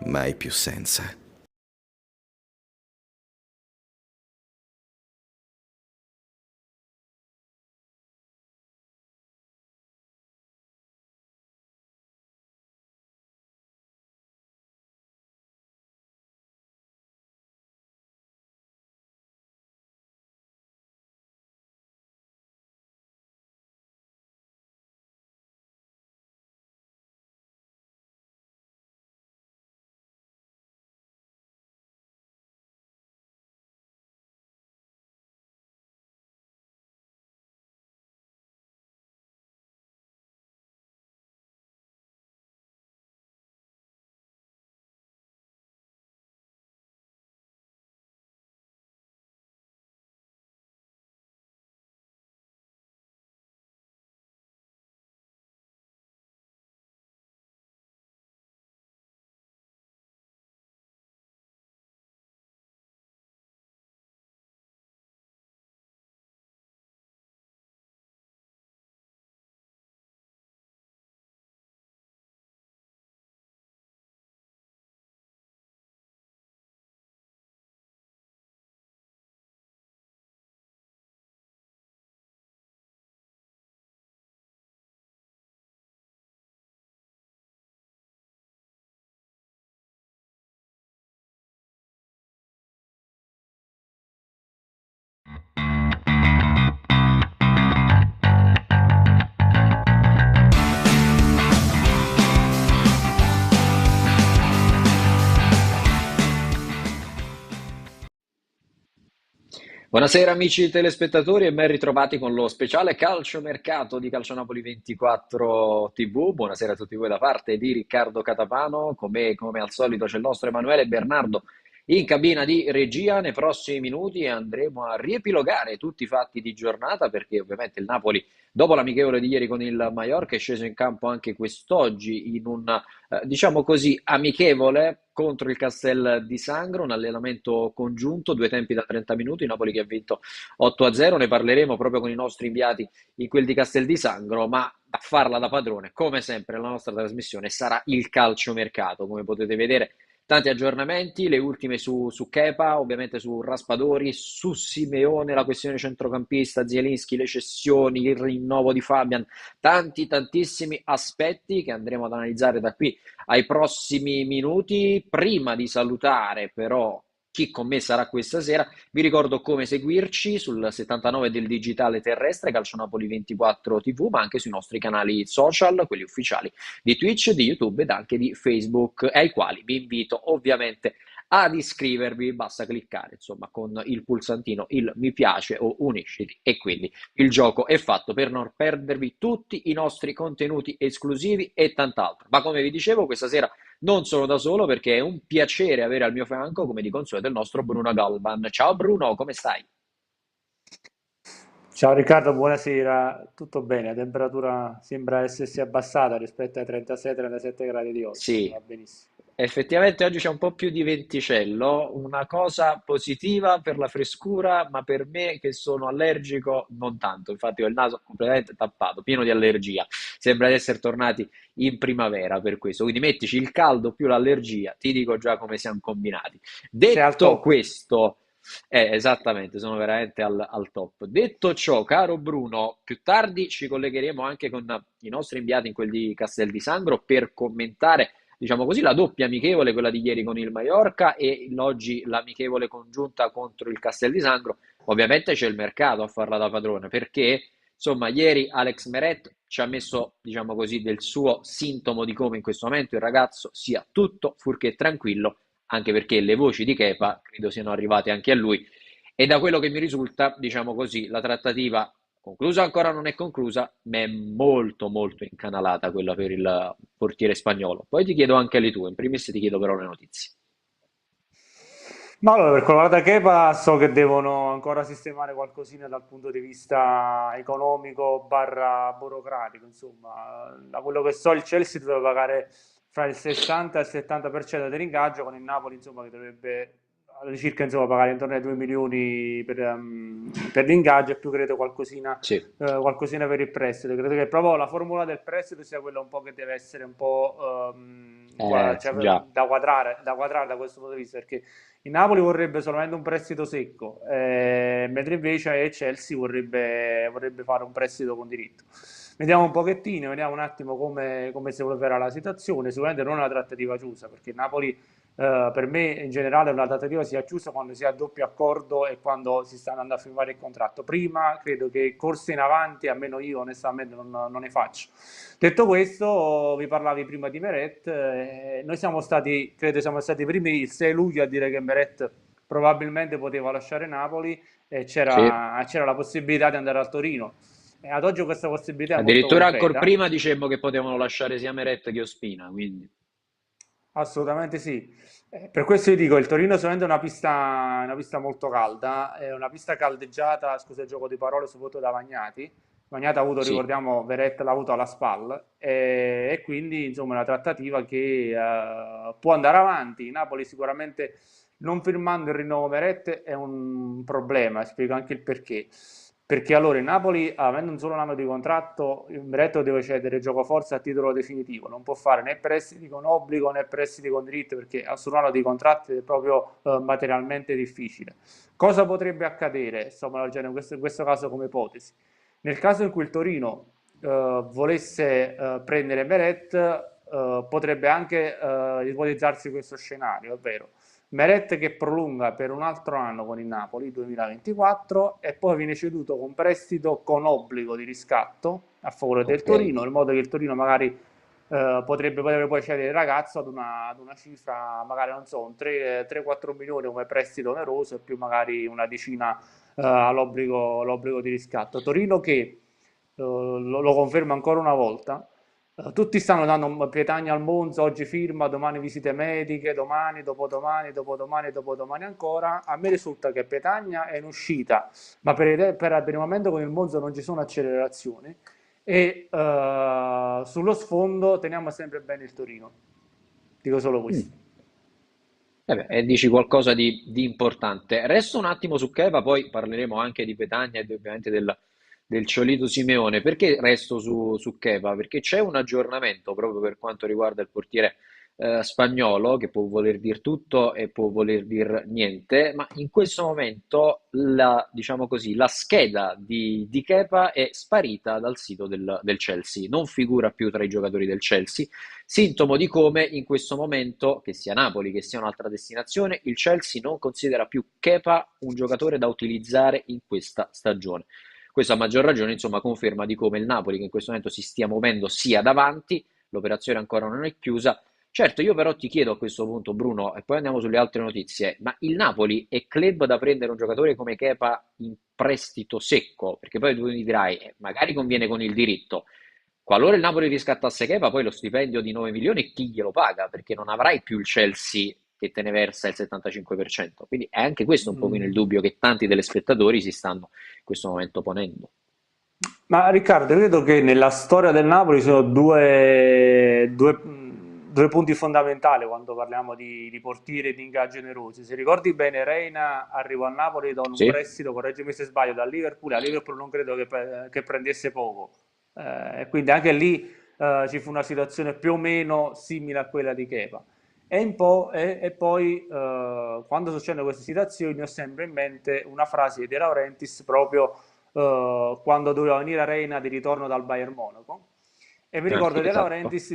mai più senza. Buonasera amici telespettatori e ben ritrovati con lo speciale calciomercato di Calcionapoli 24 TV. Buonasera a tutti voi da parte di Riccardo Catapano. Come al solito c'è il nostro Emanuele Bernardo in cabina di regia. Nei prossimi minuti andremo a riepilogare tutti i fatti di giornata perché ovviamente il Napoli, dopo l'amichevole di ieri con il Mallorca, è sceso in campo anche quest'oggi in un diciamo così, amichevole contro il Castel di Sangro, un allenamento congiunto, due tempi da 30 minuti, Napoli che ha vinto 8-0, ne parleremo proprio con i nostri inviati in quel di Castel di Sangro, ma a farla da padrone, come sempre, la nostra trasmissione sarà il calciomercato, come potete vedere. Tanti aggiornamenti, le ultime su Kepa, ovviamente su Raspadori, su Simeone, la questione centrocampista, Zielinski, le cessioni, il rinnovo di Fabian, tantissimi aspetti che andremo ad analizzare da qui ai prossimi minuti. Prima di salutare però chi con me sarà questa sera, vi ricordo come seguirci sul 79 del digitale terrestre, Calcionapoli 24 TV, ma anche sui nostri canali social, quelli ufficiali di Twitch, di YouTube ed anche di Facebook, ai quali vi invito ovviamente ad iscrivervi, basta cliccare insomma con il pulsantino il mi piace o unisciti e quindi il gioco è fatto per non perdervi tutti i nostri contenuti esclusivi e tant'altro. Ma come vi dicevo, questa sera non sono da solo perché è un piacere avere al mio fianco, come di consueto, il nostro Bruno Galvan. Ciao Bruno, come stai? Ciao Riccardo, buonasera. Tutto bene? La temperatura sembra essersi abbassata rispetto ai 36-37 gradi di oggi. Sì, Va benissimo. effettivamente oggi c'è un po' più di venticello, una cosa positiva per la frescura, ma per me che sono allergico non tanto. Infatti ho il naso completamente tappato, pieno di allergia. Sembra di essere tornati in primavera per questo. Quindi mettici il caldo più l'allergia, ti dico già come siamo combinati. Sei al Detto top. questo, esattamente, sono veramente al top. Detto ciò, caro Bruno, più tardi ci collegheremo anche con i nostri inviati in quel di Castel di Sangro per commentare, diciamo così, la doppia amichevole, quella di ieri con il Mallorca e oggi l'amichevole congiunta contro il Castel di Sangro. Ovviamente c'è il mercato a farla da padrone perché, insomma, ieri Alex Meret ci ha messo, diciamo così, del suo sintomo di come in questo momento il ragazzo sia tutto fuorché tranquillo, anche perché le voci di Kepa credo siano arrivate anche a lui. E da quello che mi risulta, diciamo così, la trattativa conclusa ancora non è conclusa, ma è molto incanalata quella per il portiere spagnolo. Poi ti chiedo anche le tue, in primis ti chiedo però le notizie. Ma allora, per quanto riguarda Kepa, so che devono ancora sistemare qualcosina dal punto di vista economico barra burocratico, insomma. Da quello che so, il Chelsea doveva pagare fra il 60 e il 70% dell'ingaggio, con il Napoli, insomma, che dovrebbe all'incirca, insomma, pagare intorno ai 2 milioni per l'ingaggio e più credo Sì, qualcosina per il prestito. Credo che proprio la formula del prestito sia quella un po' che deve essere un po' cioè, già, da quadrare da questo punto di vista, perché il Napoli vorrebbe solamente un prestito secco, mentre invece il Chelsea vorrebbe fare un prestito con diritto. Vediamo un pochettino, vediamo un attimo come si evolverà la situazione. Sicuramente non è una trattativa chiusa, perché il Napoli, per me in generale una trattativa sia chiusa quando si ha doppio accordo e quando si sta andando a firmare il contratto. Prima credo che corse in avanti, almeno io onestamente non ne faccio. Detto questo, vi parlavi prima di Meret, noi siamo stati, credo siamo stati i primi il 6 luglio a dire che Meret probabilmente poteva lasciare Napoli e sì. c'era la possibilità di andare al Torino. E ad oggi questa possibilità è molto Addirittura ancora concreta. prima dicemmo che potevano lasciare sia Meret che Ospina, quindi Assolutamente sì. Per questo io dico, il Torino è sicuramente una pista molto calda, è una pista caldeggiata, scusa il gioco di parole, soprattutto da Vagnati. Vagnati ha avuto, sì. ricordiamo, Verette l'ha avuto alla SPAL e quindi insomma è una trattativa che può andare avanti. Napoli sicuramente non firmando il rinnovo Verette è un problema, e spiego anche il perché. Perché allora il Napoli, avendo un solo anno di contratto, il Veretto deve cedere giocoforza a titolo definitivo, non può fare né prestiti con obbligo né prestiti con diritto perché a solo anno di contratto è proprio materialmente difficile. Cosa potrebbe accadere? Insomma, in questo caso come ipotesi. Nel caso in cui il Torino volesse prendere Meret, potrebbe anche ipotizzarsi questo scenario, ovvero Meret che prolunga per un altro anno con il Napoli, 2024, e poi viene ceduto con prestito con obbligo di riscatto a favore del Ok. Torino, in modo che il Torino magari potrebbe poi cedere il ragazzo ad una cifra, magari non so, un 3-4 milioni come prestito oneroso e più magari una decina l'obbligo di riscatto. Torino che lo conferma ancora una volta. Tutti stanno dando Pietagna al Monza, oggi firma, domani visite mediche, domani, dopodomani, dopodomani, dopodomani ancora. A me risulta che Pietagna è in uscita, ma per il momento con il Monza non ci sono accelerazioni e sullo sfondo teniamo sempre bene il Torino. Dico solo Mm. questo. E dici qualcosa di importante. Resto un attimo su Kepa, poi parleremo anche di Petagna e ovviamente del Ciolito Simeone. Perché resto su Kepa? Perché c'è un aggiornamento proprio per quanto riguarda il portiere spagnolo, che può voler dire tutto e può voler dire niente, ma in questo momento diciamo così, la scheda di Kepa è sparita dal sito del Chelsea, non figura più tra i giocatori del Chelsea. Sintomo di come in questo momento, che sia Napoli, che sia un'altra destinazione, il Chelsea non considera più Kepa un giocatore da utilizzare in questa stagione. Questo a maggior ragione, insomma, conferma di come il Napoli, che in questo momento si stia muovendo, sia davanti, l'operazione ancora non è chiusa. Certo, io però ti chiedo a questo punto, Bruno, e poi andiamo sulle altre notizie, ma il Napoli è club da prendere un giocatore come Kepa in prestito secco? Perché poi tu mi dirai, magari conviene con il diritto. Qualora il Napoli riscattasse Kepa, poi lo stipendio di 9 milioni chi glielo paga? Perché non avrai più il Chelsea che te ne versa il 75%. Quindi è anche questo un pochino il Mm. dubbio che tanti telespettatori si stanno in questo momento ponendo. Ma Riccardo, credo che nella storia del Napoli ci sono due punti fondamentali quando parliamo di portieri e di ingaggi generosi. Se ricordi bene, Reina arrivò a Napoli da un Sì? prestito, correggimi se sbaglio, dal Liverpool. A Liverpool non credo che prendesse poco. Quindi anche lì ci fu una situazione più o meno simile a quella di Kepa. E poi quando succedono queste situazioni ho sempre in mente una frase di De Laurentiis proprio quando doveva venire a Reina di ritorno dal Bayern Monaco. E mi Ah, ricordo sì, De esatto. Laurentiis,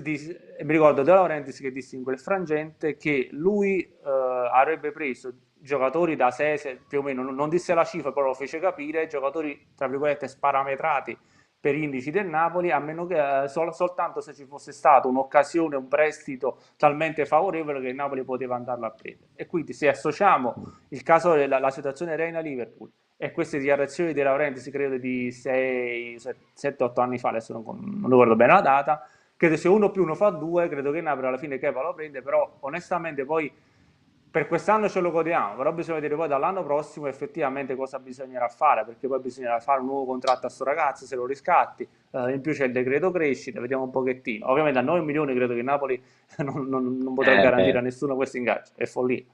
e mi ricordo De Laurentiis che disse in quel frangente che lui avrebbe preso giocatori da 6, più o meno, non disse la cifra, però lo fece capire, giocatori tra virgolette sparametrati per gli indici del Napoli, a meno che soltanto se ci fosse stata un'occasione, un prestito talmente favorevole che il Napoli poteva andarlo a prendere. E quindi se associamo il caso della situazione Reina-Liverpool e queste dichiarazioni di Laurenti, si credo di 7-8 anni fa, adesso non ricordo bene la data, credo se uno più uno fa due, credo che Napoli alla fine Kepa lo prende, però onestamente poi per quest'anno ce lo godiamo, però bisogna vedere poi dall'anno prossimo effettivamente cosa bisognerà fare, perché poi bisognerà fare un nuovo contratto a sto ragazzo, se lo riscatti, in più c'è il decreto crescita, vediamo un pochettino. Ovviamente a 9 milioni credo che Napoli non potrà garantire a Eh, nessuno questo ingaggio, è follia.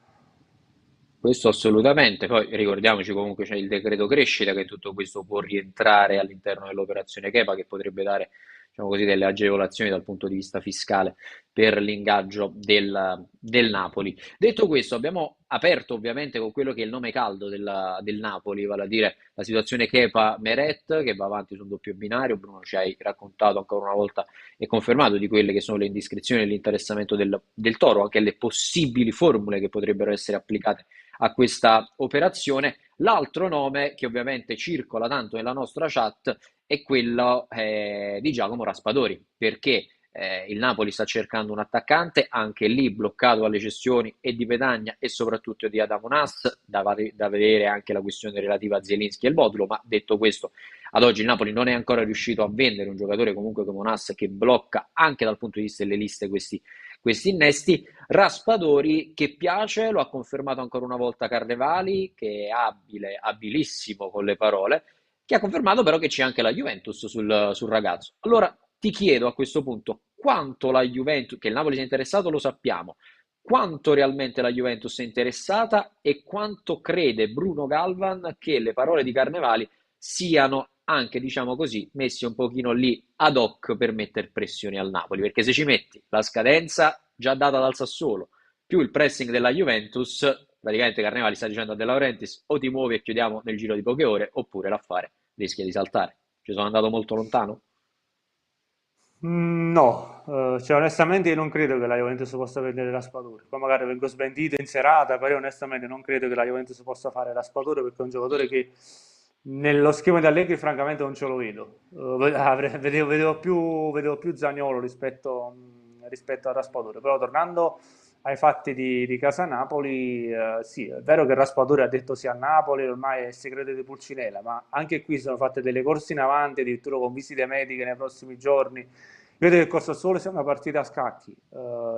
Questo assolutamente, poi ricordiamoci comunque c'è il decreto crescita che tutto questo può rientrare all'interno dell'operazione Kepa che potrebbe dare diciamo così, delle agevolazioni dal punto di vista fiscale per l'ingaggio del Napoli. Detto questo, abbiamo aperto ovviamente con quello che è il nome caldo del Napoli, vale a dire la situazione Kepa-Meret, che va avanti su un doppio binario. Bruno, ci hai raccontato ancora una volta e confermato di quelle che sono le indiscrezioni e l'interessamento del Toro, anche le possibili formule che potrebbero essere applicate a questa operazione. L'altro nome che ovviamente circola tanto nella nostra chat è quello di Giacomo Raspadori, perché il Napoli sta cercando un attaccante, anche lì bloccato alle cessioni e di Petagna e soprattutto di Adamo Nas, da vedere anche la questione relativa a Zielinski e il modulo, ma detto questo, ad oggi il Napoli non è ancora riuscito a vendere un giocatore comunque come Nas che blocca anche dal punto di vista delle liste questi innesti. Raspadori che piace, lo ha confermato ancora una volta Carnevali, che è abile, abilissimo con le parole, che ha confermato però che c'è anche la Juventus sul ragazzo. Allora ti chiedo a questo punto quanto la Juventus, che il Napoli sia interessato lo sappiamo, quanto realmente la Juventus è interessata e quanto crede Bruno Galvan che le parole di Carnevali siano anche, diciamo così, messi un pochino lì ad hoc per mettere pressioni al Napoli, perché se ci metti la scadenza già data dal Sassuolo, più il pressing della Juventus, praticamente Carnevali sta dicendo a De Laurentiis o ti muovi e chiudiamo nel giro di poche ore, oppure l'affare rischia di saltare. Ci sono andato molto lontano? No, cioè onestamente io non credo che la Juventus possa prendere Raspadori. Poi magari vengo smentito in serata, però io onestamente non credo che la Juventus possa fare Raspadori perché è un giocatore che nello schema di Allegri francamente non ce lo vedo. Vedevo più Zaniolo rispetto a Raspadori. Però tornando ai fatti di Casa Napoli, sì, è vero che Raspadori ha detto sì a Napoli, ormai è il segreto di Pulcinella, ma anche qui sono fatte delle corse in avanti, addirittura con visite mediche nei prossimi giorni. Io credo che con Sassuolo sia una partita a scacchi.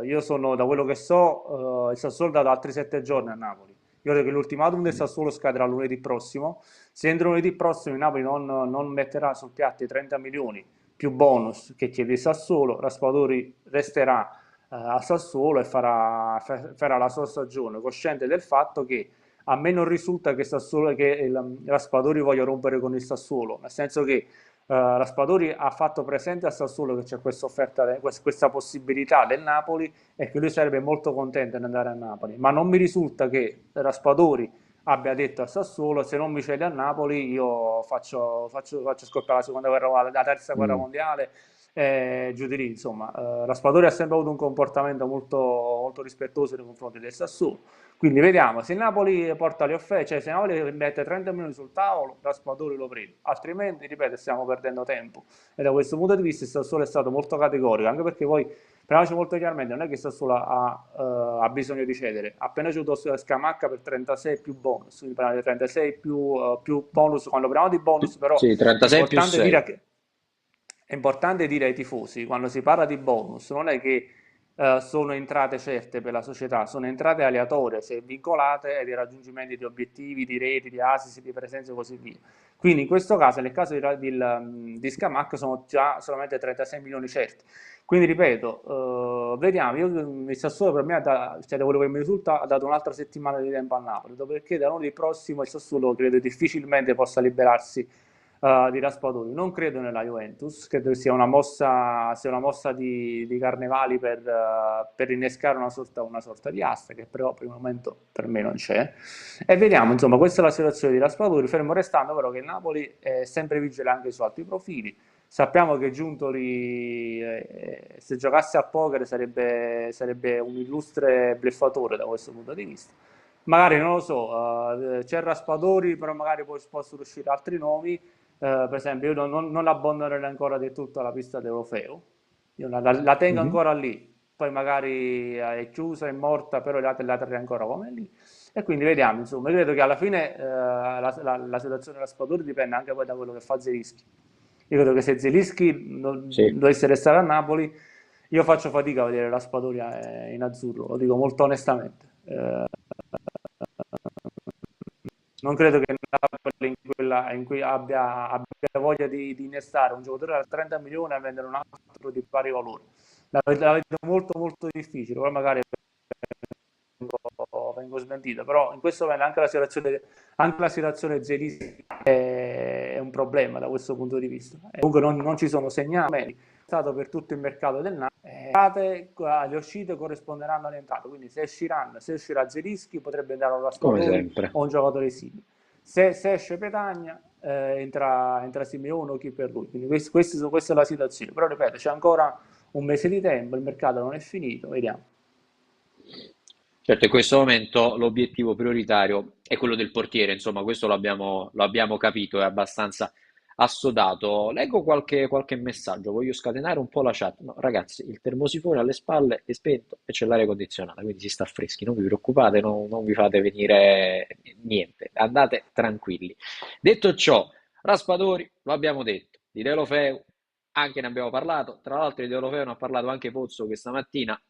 Io sono, da quello che so, il Sassuolo ha dato altri 7 giorni a Napoli. Io credo che l'ultimatum del Sassuolo scadrà lunedì prossimo. Se entro lunedì prossimo il Napoli non metterà sul piatto i 30 milioni più bonus che chiede il Sassuolo, Raspadori resterà a Sassuolo e farà la sua stagione, cosciente del fatto che a me non risulta che il Raspadori voglia rompere con il Sassuolo, nel senso che Raspadori ha fatto presente a Sassuolo che c'è questa offerta, questa possibilità del Napoli e che lui sarebbe molto contento di andare a Napoli, ma non mi risulta che Raspadori abbia detto a Sassuolo se non mi cede a Napoli io faccio scoppiare la seconda guerra, la terza guerra Mm. mondiale giù di lì, insomma, Raspadori ha sempre avuto un comportamento molto rispettoso nei confronti del Sassuolo. Quindi vediamo, se il Napoli porta le offerte, cioè se il Napoli mette 30 milioni sul tavolo, Raspadori lo prende, altrimenti, ripeto, stiamo perdendo tempo. E da questo punto di vista il Sassuolo è stato molto categorico, anche perché poi, parliamoci molto chiaramente, non è che il Sassuolo ha bisogno di cedere, ha appena ceduto Scamacca per 36 più bonus, quindi parliamo di 36 più bonus, quando parliamo di bonus però Sì, è 36 più importante 6. dire che è importante dire ai tifosi, quando si parla di bonus, non è che sono entrate certe per la società, sono entrate aleatorie, se vincolate ai raggiungimenti di obiettivi, di reti, di assist, di presenza e così via. Quindi in questo caso, nel caso di Scamacca, sono già solamente 36 milioni certi. Quindi ripeto, vediamo, il Sassuolo per me, cioè da quello che mi risulta, ha dato un'altra settimana di tempo a Napoli, dopodiché da lunedì prossimo il Sassuolo credo difficilmente possa liberarsi di Raspadori. Non credo nella Juventus, credo che sia una mossa di Carnevali per innescare una sorta di asta che però per il momento per me non c'è. E vediamo, insomma, questa è la situazione di Raspadori, fermo restando però che il Napoli è sempre vigile anche su altri profili. Sappiamo che Giuntoli, se giocasse a poker, sarebbe un illustre bleffatore da questo punto di vista. Magari non lo so, c'è Raspadori, però magari poi possono uscire altri nomi. Per esempio, io non abbandonerei ancora del tutto la pista d'Europeo, io la tengo Mhm. ancora lì, poi magari è chiusa, è morta, però la terrei ancora come lì. E quindi vediamo, insomma, io credo che alla fine la situazione della Raspadori dipende anche poi da quello che fa Zelinski. Io credo che se Zelinski Sì. dovesse restare a Napoli, io faccio fatica a vedere la Spadoglia in azzurro, lo dico molto onestamente. Non credo che Napoli in cui abbia voglia di innestare un giocatore da 30 milioni e vendere un altro di pari valore. La vedo molto difficile, poi magari vengo smentito, però in questo momento anche la situazione Zelinski è un problema da questo punto di vista. E comunque non ci sono segnali, stato per tutto il mercato del Napoli, le uscite corrisponderanno alle entrate, quindi se uscirà Zelinski potrebbe entrare un come Raspadori sempre. o un giocatore simile. Se esce Petagna, entra Simeone o chi per lui, quindi questa è la situazione, però ripeto, c'è ancora un mese di tempo, il mercato non è finito, vediamo. Certo, in questo momento l'obiettivo prioritario è quello del portiere, insomma, questo lo abbiamo capito, è abbastanza assodato. Leggo qualche messaggio, voglio scatenare un po' la chat. No, ragazzi, il termosifone alle spalle è spento e c'è l'aria condizionata, quindi si sta freschi, non vi preoccupate, non vi fate venire niente, andate tranquilli. Detto ciò, Raspadori, lo abbiamo detto, di Deulofeu anche ne abbiamo parlato, tra l'altro di Deulofeu ne ha parlato anche Pozzo questa mattina,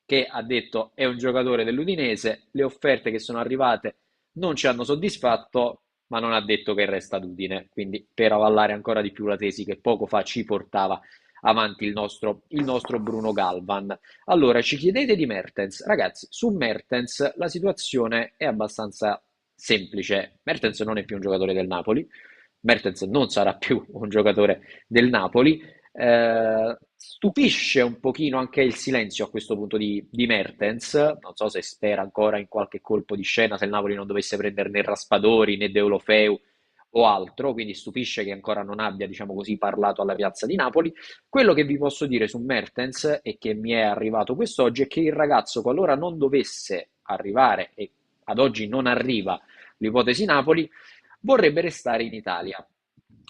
che ha detto è un giocatore dell'Udinese, le offerte che sono arrivate non ci hanno soddisfatto, ma non ha detto che resta ad Udine, quindi per avallare ancora di più la tesi che poco fa ci portava avanti il nostro Bruno Galvan. Allora, ci chiedete di Mertens. Ragazzi, su Mertens la situazione è abbastanza semplice. Mertens non è più un giocatore del Napoli, Mertens non sarà più un giocatore del Napoli. Stupisce un pochino anche il silenzio a questo punto di Mertens. Non so se spera ancora in qualche colpo di scena se il Napoli non dovesse prendere né Raspadori né Deulofeu o altro, quindi stupisce che ancora non abbia, diciamo così, parlato alla piazza di Napoli. Quello che vi posso dire su Mertens e che mi è arrivato quest'oggi è che il ragazzo, qualora non dovesse arrivare, e ad oggi non arriva l'ipotesi Napoli, vorrebbe restare in Italia.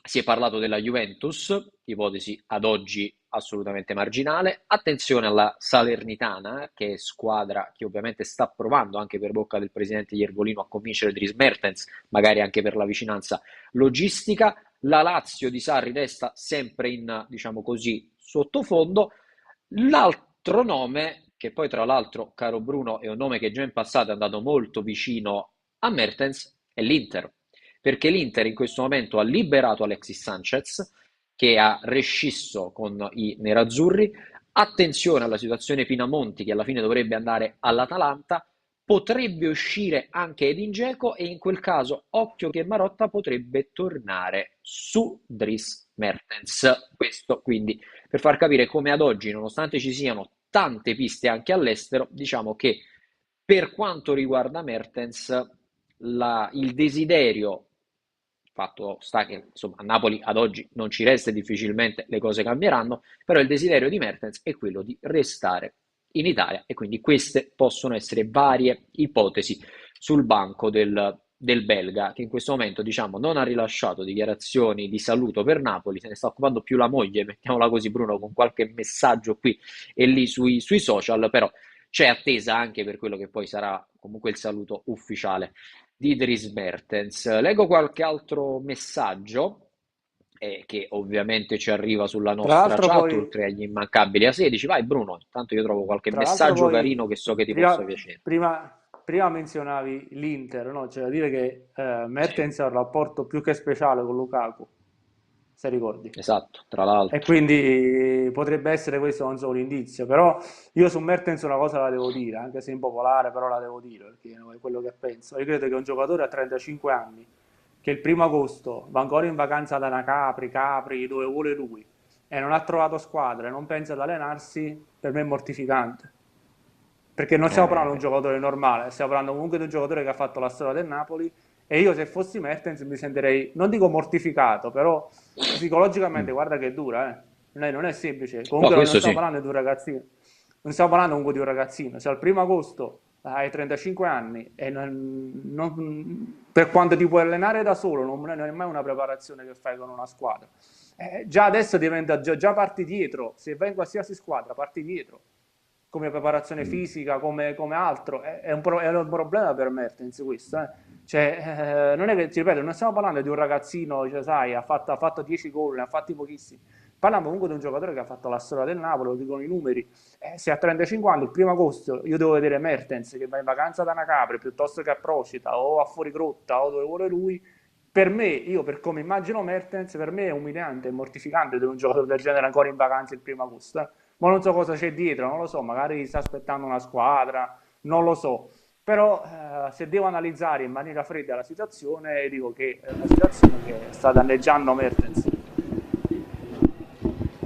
Si è parlato della Juventus, ipotesi ad oggi assolutamente marginale. Attenzione alla Salernitana, che è squadra che ovviamente sta provando anche per bocca del presidente Iervolino a convincere Dries Mertens, magari anche per la vicinanza logistica. La Lazio di Sarri resta sempre in, diciamo così, sottofondo. L'altro nome, che poi tra l'altro, caro Bruno, è un nome che già in passato è andato molto vicino a Mertens, è l'Inter, perché l'Inter in questo momento ha liberato Alexis Sanchez, che ha rescisso con i nerazzurri. Attenzione alla situazione Pinamonti, che alla fine dovrebbe andare all'Atalanta. Potrebbe uscire anche Edin Dzeko e in quel caso occhio che Marotta potrebbe tornare su Dries Mertens. Questo quindi per far capire come ad oggi, nonostante ci siano tante piste anche all'estero, diciamo che per quanto riguarda Mertens, il desiderio, fatto sta che insomma a Napoli ad oggi non ci resta e difficilmente le cose cambieranno, però il desiderio di Mertens è quello di restare in Italia e quindi queste possono essere varie ipotesi sul banco del belga, che in questo momento diciamo non ha rilasciato dichiarazioni di saluto per Napoli, se ne sta occupando più la moglie, mettiamola così Bruno, con qualche messaggio qui e lì sui social, però c'è attesa anche per quello che poi sarà comunque il saluto ufficiale di Dries Mertens. Leggo qualche altro messaggio che ovviamente ci arriva sulla Tra nostra l'altro chat, poi, oltre agli immancabili A16. Vai Bruno, intanto io trovo qualche tra l'altro messaggio poi carino che so che ti possa prima, piacere. prima menzionavi l'Inter, no? C'è da dire che Sì, Mertens ha un rapporto più che speciale con Lukaku, se ricordi. esatto, tra E l'altro. quindi potrebbe essere questo non so, un indizio, però io su Mertens una cosa la devo dire, anche se è impopolare, però la devo dire, perché è quello che penso. Io credo che un giocatore a 35 anni, che il primo agosto va ancora in vacanza da Capri, dove vuole lui, e non ha trovato squadra e non pensa ad allenarsi, per me è mortificante. Perché non stiamo parlando di un Eh, giocatore normale, stiamo parlando comunque di un giocatore che ha fatto la storia del Napoli e io se fossi Mertens mi sentirei, non dico mortificato, però psicologicamente mm. guarda che è dura, eh. Non è semplice. No, Comunque non questo stiamo sì. parlando di un ragazzino, non stiamo parlando comunque di un ragazzino. Se al primo agosto hai 35 anni e per quanto ti puoi allenare da solo, non è mai una preparazione che fai con una squadra. Già adesso diventa, già parti dietro, se vai in qualsiasi squadra parti dietro come preparazione Mm. fisica, come altro, è un problema per Mertens questo. Cioè, non è che, ti ripeto, non stiamo parlando di un ragazzino, cioè, sai, ha fatto 10 gol, ne ha fatti pochissimi. Parliamo comunque di un giocatore che ha fatto la storia del Napoli, lo dicono i numeri. Se a 35 anni, il primo agosto, io devo vedere Mertens che va in vacanza da una Capri piuttosto che a Procita o a Fuorigrotta o dove vuole lui, per me, io per come immagino Mertens, per me è umiliante e mortificante vedere un giocatore del genere ancora in vacanza il primo agosto. Ma non so cosa c'è dietro, non lo so, magari sta aspettando una squadra, non lo so. Però se devo analizzare in maniera fredda la situazione, dico che è una situazione che sta danneggiando Mertens.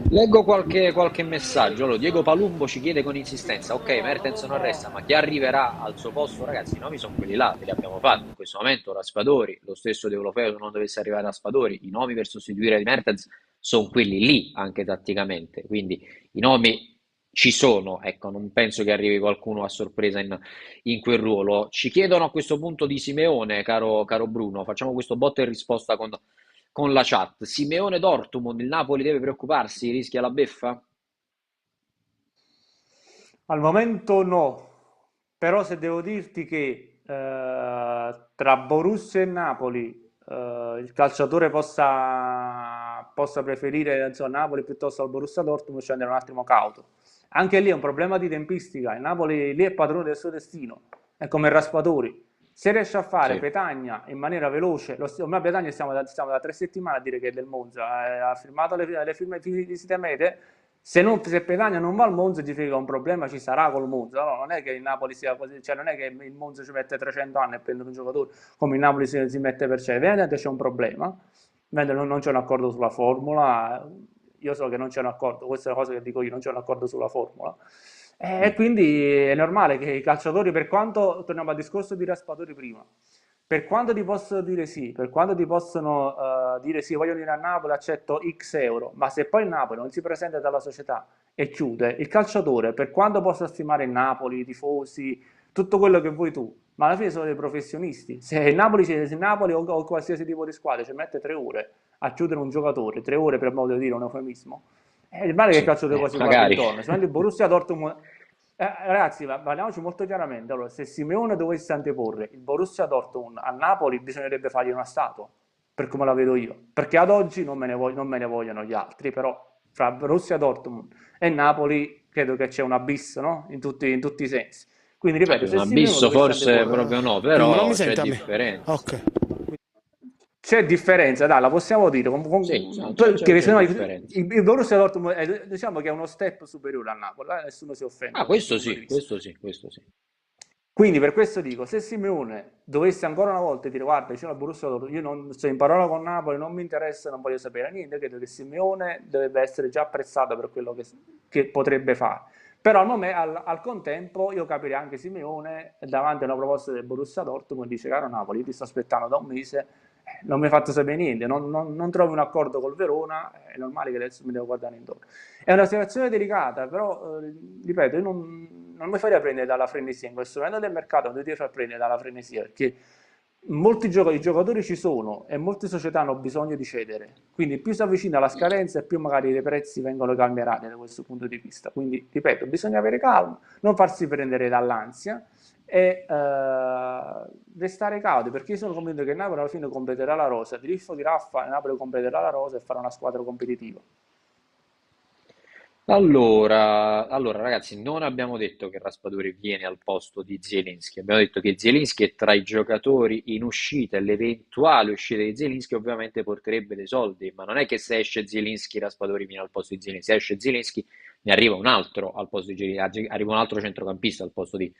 Leggo qualche messaggio. Allora, Diego Palumbo ci chiede con insistenza: ok, Mertens non resta, ma chi arriverà al suo posto? Ragazzi, i nomi sono quelli là, ve li abbiamo fatti. In questo momento Raspadori, lo stesso De Deulofeu, se non dovesse arrivare Raspadori, i nomi per sostituire di Mertens sono quelli lì, anche tatticamente. Quindi i nomi ci sono, ecco, non penso che arrivi qualcuno a sorpresa in quel ruolo. Ci chiedono a questo punto di Simeone, caro Bruno, facciamo questo botta e risposta con la chat. Simeone Dortmund, il Napoli deve preoccuparsi, rischia la beffa? Al momento no, però se devo dirti che tra Borussia e Napoli il calciatore possa preferire insomma, Napoli piuttosto al Borussia Dortmund, scendere un attimo cauto. Anche lì è un problema di tempistica, il Napoli lì è padrone del suo destino, è come il Raspadori. Se riesce a fare Sì. Petagna in maniera veloce, ormai Petagna stiamo da 3 settimane a dire che è del Monza, ha firmato le firme di visite mete, se Petagna non va al Monza ti frega un problema ci sarà col Monza, no, non è che il Napoli sia così, cioè non è che il Monza ci mette 300 anni a prendere un giocatore come il Napoli si mette per sé, evidentemente c'è un problema, mentre non c'è un accordo sulla formula, io so che non c'è un accordo, questa è la cosa che dico io, non c'è un accordo sulla formula. E Mm. quindi è normale che i calciatori, per quanto, torniamo al discorso di Raspadori prima, per quanto ti possono dire sì, per quanto ti possono dire sì, voglio venire a Napoli, accetto X euro, ma se poi il Napoli non si presenta dalla società e chiude, il calciatore, per quanto possa stimare il Napoli, i tifosi, tutto quello che vuoi tu, ma alla fine sono dei professionisti. Se il Napoli, se il Napoli o qualsiasi tipo di squadra ci mette 3 ore a chiudere un giocatore, 3 ore per modo di dire un eufemismo, è il male che il Sì, calciatore poi si guarda magari. intorno. Se il Borussia Dortmund ragazzi, parliamoci molto chiaramente. Allora, se Simeone dovesse anteporre il Borussia Dortmund a Napoli, bisognerebbe fargli una statua, per come la vedo io. Perché ad oggi non me ne vogliono gli altri, però fra Borussia Dortmund e Napoli credo che c'è un abisso, no? In tutti i sensi. Quindi ripeto, Un se Simeone abisso dovesse forse anteporre proprio no, Non mi però c'è sente a me? differenza. Ok. c'è differenza, dai, la possiamo dire, Sì, no, perché c'è sennò differenza. il Borussia Dortmund diciamo che è uno step superiore al Napoli, nessuno si offende Ah, da questo questo punto di sì, vista. questo sì, questo sì. Quindi per questo dico, se Simeone dovesse ancora una volta dire guarda, c'è la Borussia Dortmund, io non sto in parola con Napoli, non mi interessa, non voglio sapere niente, credo che Simeone dovrebbe essere già apprezzato per quello che potrebbe fare. Però al contempo io capirei anche Simeone davanti a una proposta del Borussia Dortmund dice caro Napoli, io ti sto aspettando da un mese, non mi hai fatto sapere niente, non trovi un accordo col Verona, è normale che adesso mi devo guardare intorno. È una situazione delicata, però ripeto, io non mi farei prendere dalla frenesia. In questo momento del mercato non ti devi far prendere dalla frenesia perché i giocatori ci sono e molte società hanno bisogno di cedere. Quindi più si avvicina alla scadenza e più magari i prezzi vengono calmierati da questo punto di vista. Quindi, ripeto, bisogna avere calma, non farsi prendere dall'ansia e restare cauti perché io sono convinto che il Napoli alla fine completerà la rosa. Di Riffo di Raffa, il Napoli completerà la rosa e farà una squadra competitiva. Allora, ragazzi, non abbiamo detto che Raspadori viene al posto di Zielinski, abbiamo detto che Zielinski è tra i giocatori in uscita e l'eventuale uscita di Zielinski ovviamente porterebbe dei soldi, ma non è che se esce Zielinski Raspadori viene al posto di Zielinski, se esce Zielinski ne arriva un altro al posto di Zielinski, arriva un altro centrocampista al posto di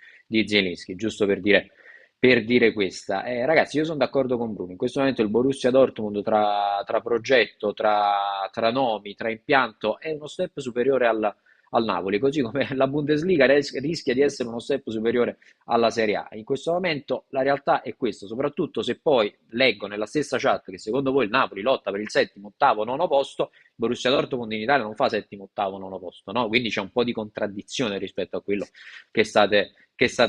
Zielinski, giusto per dire questa. Ragazzi, io sono d'accordo con Bruno. In questo momento il Borussia Dortmund tra progetto, tra nomi, tra impianto è uno step superiore al Napoli, così come la Bundesliga rischia di essere uno step superiore alla Serie A. In questo momento la realtà è questa, soprattutto se poi leggo nella stessa chat che secondo voi il Napoli lotta per il settimo, ottavo, nono posto, il Borussia Dortmund in Italia non fa settimo, ottavo, nono posto, no? Quindi c'è un po' di contraddizione rispetto a quello che state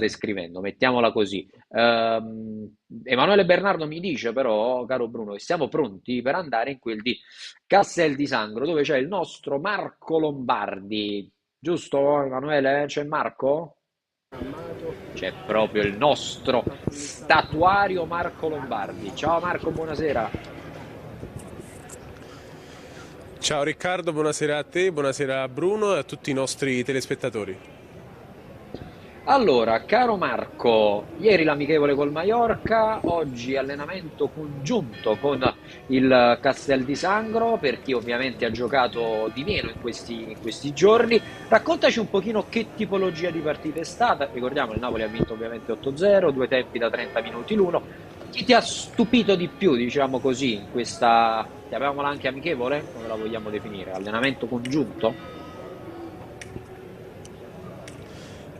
scrivendo, mettiamola così. Emanuele Bernardo mi dice però, caro Bruno, che siamo pronti per andare in quel di Castel di Sangro, dove c'è il nostro Marco Lombardi. Giusto, Emanuele? C'è Marco? C'è proprio il nostro statuario Marco Lombardi. Ciao Marco, buonasera. Ciao Riccardo, buonasera a te, buonasera a Bruno e a tutti i nostri telespettatori. Allora, caro Marco, ieri l'amichevole col Mallorca, oggi allenamento congiunto con il Castel di Sangro, per chi ovviamente ha giocato di meno in questi giorni. Raccontaci un pochino che tipologia di partita è stata. Ricordiamo, il Napoli ha vinto ovviamente 8-0, due tempi da 30 minuti l'uno. Chi ti ha stupito di più, diciamo così, in questa, chiamiamola anche amichevole, come la vogliamo definire, allenamento congiunto?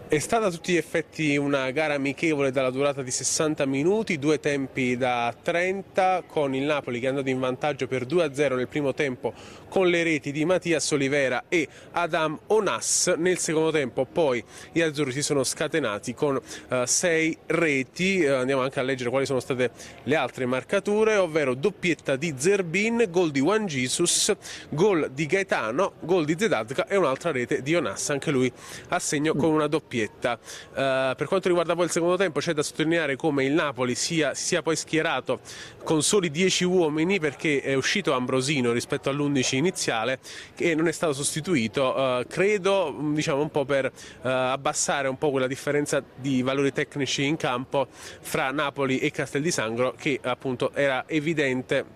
È stata a tutti gli effetti una gara amichevole dalla durata di 60 minuti, due tempi da 30, con il Napoli che è andato in vantaggio per 2-0 nel primo tempo con le reti di Mattias Olivera e Adam Onas. Nel secondo tempo poi gli azzurri si sono scatenati con 6 reti. Andiamo anche a leggere quali sono state le altre marcature, ovvero doppietta di Zerbin, gol di Juan Jesus, gol di Gaetano, gol di Zedadka e un'altra rete di Onas, anche lui a segno con una doppietta. Per quanto riguarda poi il secondo tempo, c'è da sottolineare come il Napoli sia poi schierato con soli 10 uomini, perché è uscito Ambrosino rispetto all'11 iniziale e non è stato sostituito, credo, diciamo, un po' per abbassare un po' quella differenza di valori tecnici in campo fra Napoli e Castel di Sangro, che appunto era evidente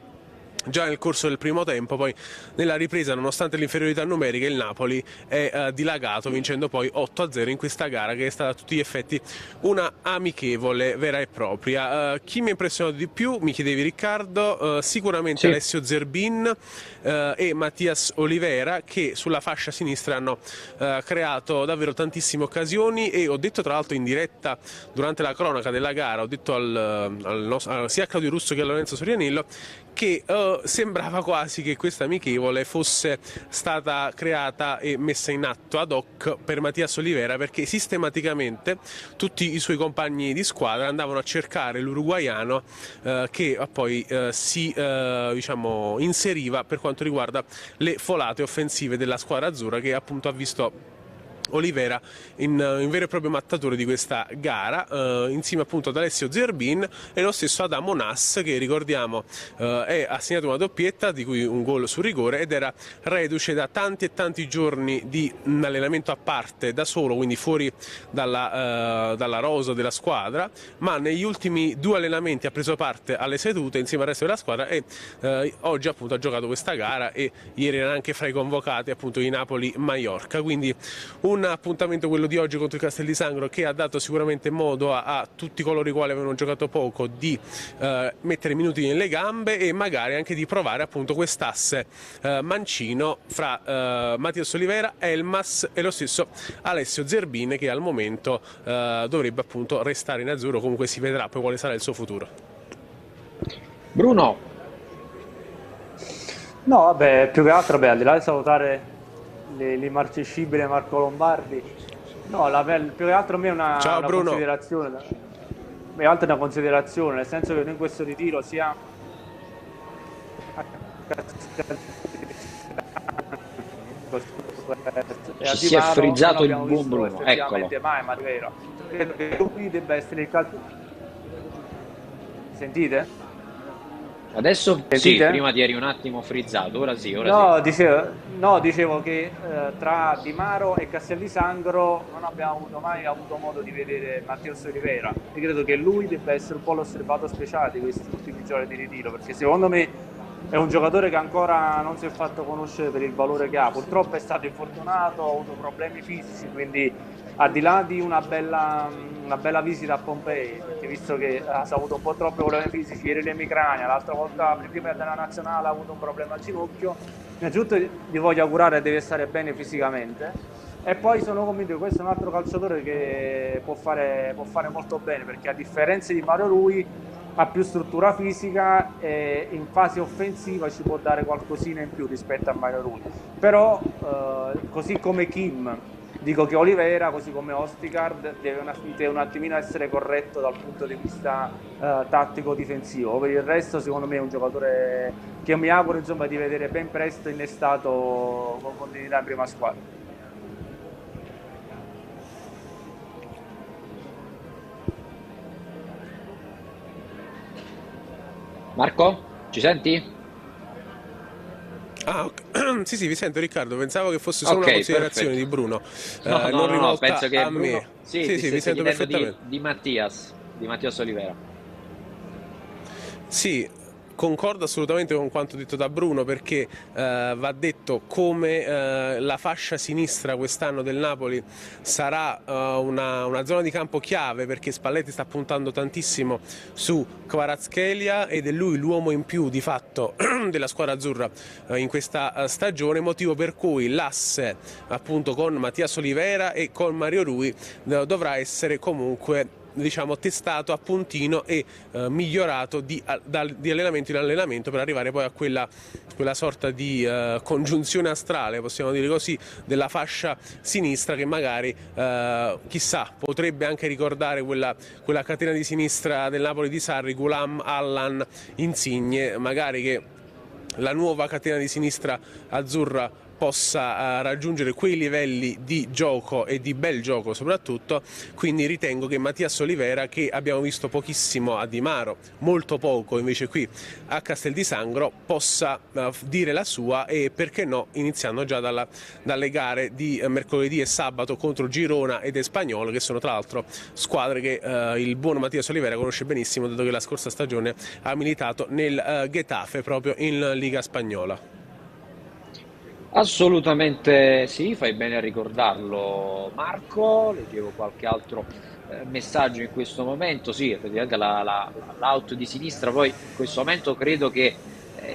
già nel corso del primo tempo. Poi nella ripresa, nonostante l'inferiorità numerica, il Napoli è dilagato, vincendo poi 8-0 in questa gara che è stata a tutti gli effetti una amichevole vera e propria. Chi mi ha impressionato di più, mi chiedevi Riccardo, sicuramente Sì. Alessio Zerbin e Mattias Olivera, che sulla fascia sinistra hanno creato davvero tantissime occasioni, e ho detto tra l'altro in diretta durante la cronaca della gara, ho detto sia a Claudio Russo che a Lorenzo Sorianello che sembrava quasi che questa amichevole fosse stata creata e messa in atto ad hoc per Mattias Olivera, perché sistematicamente tutti i suoi compagni di squadra andavano a cercare l'uruguaiano che poi si diciamo, inseriva per quanto riguarda le folate offensive della squadra azzurra, che appunto ha visto Olivera in vero e proprio mattatore di questa gara, insieme appunto ad Alessio Zerbin e lo stesso Adamo Nas, che ricordiamo ha segnato una doppietta, di cui un gol su rigore, ed era reduce da tanti e tanti giorni di allenamento a parte da solo, quindi fuori dalla rosa della squadra, ma negli ultimi 2 allenamenti ha preso parte alle sedute insieme al resto della squadra, e oggi appunto ha giocato questa gara, e ieri era anche fra i convocati appunto di Napoli-Mallorca. Quindi un appuntamento, quello di oggi, contro il Castel di Sangro, che ha dato sicuramente modo a tutti coloro i quali avevano giocato poco di mettere minuti nelle gambe e magari anche di provare appunto quest'asse mancino fra Mattias Olivera, Elmas e lo stesso Alessio Zerbin, che al momento dovrebbe appunto restare in azzurro. Comunque si vedrà poi quale sarà il suo futuro. Bruno, No, vabbè, più che altro, beh, al di là di salutare l'immarcescibile Marco Lombardi, no, più che altro a me è Ciao una Bruno. considerazione, è altra una considerazione, nel senso che noi in questo ritiro sia e a ci Di si è Maro non frizzato il abbiamo buon visto Bruno, eccolo. effettivamente mai Madureira. Credo che lui debba essere il Sentite? Adesso sì, Sentite? prima ti eri un attimo frizzato, ora sì, ora sì. No, dicevo che tra Di Maro e Castel di Sangro non abbiamo mai avuto modo di vedere Matteo Olivera. Io credo che lui debba essere un po' l'osservato speciale di questi ultimi giorni di ritiro, perché secondo me è un giocatore che ancora non si è fatto conoscere per il valore che ha. Purtroppo è stato infortunato, ha avuto problemi fisici, quindi al di là di una bella visita a Pompei, perché visto che ha avuto un po' troppi problemi fisici, ieri l'emicrania, l'altra volta prima della nazionale ha avuto un problema al ginocchio, innanzitutto gli voglio augurare che deve stare bene fisicamente, e poi sono convinto che questo è un altro calciatore che può fare molto bene, perché a differenza di Mario Rui ha più struttura fisica e in fase offensiva ci può dare qualcosina in più rispetto a Mario Rui. Però così come Kim, dico che Oliveira, così come Ostigard, deve un attimino essere corretto dal punto di vista tattico-difensivo. Per il resto secondo me è un giocatore che mi auguro, insomma, di vedere ben presto innestato con continuità in prima squadra. Marco, ci senti? Ah, ok. Sì, vi sento Riccardo, pensavo che fosse solo una Ok, considerazione perfetto. di Bruno, No, no, non no, no, rivolta penso che a Bruno... me. Sì, Sì, ti sì, vi stesse sento chiedendo perfettamente. di Mattias Olivera. Sì, Concordo assolutamente con quanto detto da Bruno, perché va detto come la fascia sinistra quest'anno del Napoli sarà una zona di campo chiave, perché Spalletti sta puntando tantissimo su Kvaratskhelia ed è lui l'uomo in più di fatto della squadra azzurra in questa stagione, motivo per cui l'asse appunto con Mattias Olivera e con Mario Rui dovrà essere comunque, diciamo, testato a puntino e migliorato di allenamento in allenamento, per arrivare poi a quella sorta di congiunzione astrale, possiamo dire così, della fascia sinistra, che magari chissà, potrebbe anche ricordare quella catena di sinistra del Napoli di Sarri, Gulam, Allan, Insigne, magari che la nuova catena di sinistra azzurra possa raggiungere quei livelli di gioco e di bel gioco soprattutto. Quindi ritengo che Mattias Olivera, che abbiamo visto pochissimo a Di Maro, molto poco invece qui a Castel di Sangro, possa dire la sua, e perché no iniziando già dalle gare di mercoledì e sabato contro Girona ed Espagnol, che sono tra l'altro squadre che il buon Mattias Olivera conosce benissimo, dato che la scorsa stagione ha militato nel Getafe proprio in Liga Spagnola. Assolutamente sì, fai bene a ricordarlo Marco, leggevo qualche altro messaggio in questo momento, sì, effettivamente l'out di sinistra poi in questo momento credo che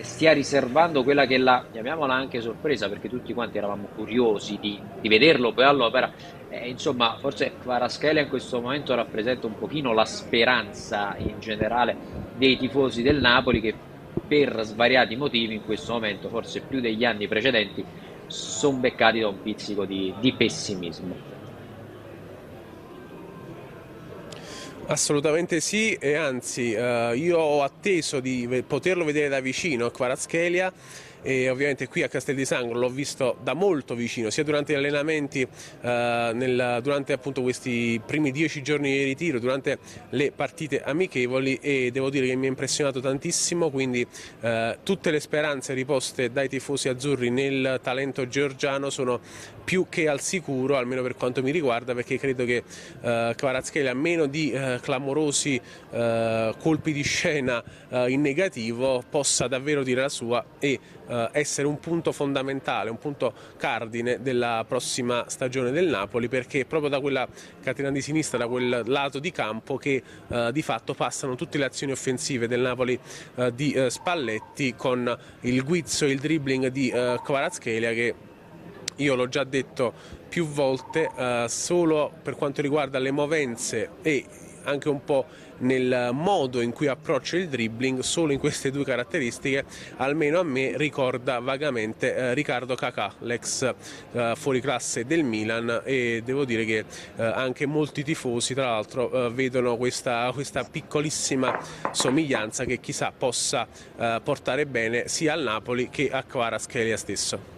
stia riservando quella che è la, chiamiamola anche sorpresa, perché tutti quanti eravamo curiosi di vederlo poi all'opera. Insomma, forse Kvaratskhelia in questo momento rappresenta un pochino la speranza in generale dei tifosi del Napoli, che per svariati motivi in questo momento, forse più degli anni precedenti, sono beccati da un pizzico di pessimismo. Assolutamente sì, e anzi io ho atteso di poterlo vedere da vicino Kvaratskhelia, e ovviamente qui a Castel di Sangro l'ho visto da molto vicino, sia durante gli allenamenti, durante appunto questi primi 10 giorni di ritiro, durante le partite amichevoli, e devo dire che mi ha impressionato tantissimo. Quindi tutte le speranze riposte dai tifosi azzurri nel talento georgiano sono più che al sicuro, almeno per quanto mi riguarda, perché credo che Kvaratskhelia, a meno di clamorosi colpi di scena in negativo, possa davvero dire la sua e essere un punto fondamentale, un punto cardine della prossima stagione del Napoli, perché è proprio da quella catena di sinistra, da quel lato di campo, che di fatto passano tutte le azioni offensive del Napoli di Spalletti, con il guizzo e il dribbling di Kvaratskhelia, che io l'ho già detto più volte, solo per quanto riguarda le movenze e anche un po' nel modo in cui approccia il dribbling, solo in queste due caratteristiche, almeno a me, ricorda vagamente Riccardo Kakà, l'ex fuoriclasse del Milan, e devo dire che anche molti tifosi tra l'altro vedono questa piccolissima somiglianza, che chissà possa portare bene sia al Napoli che a Kvaratskhelia stesso.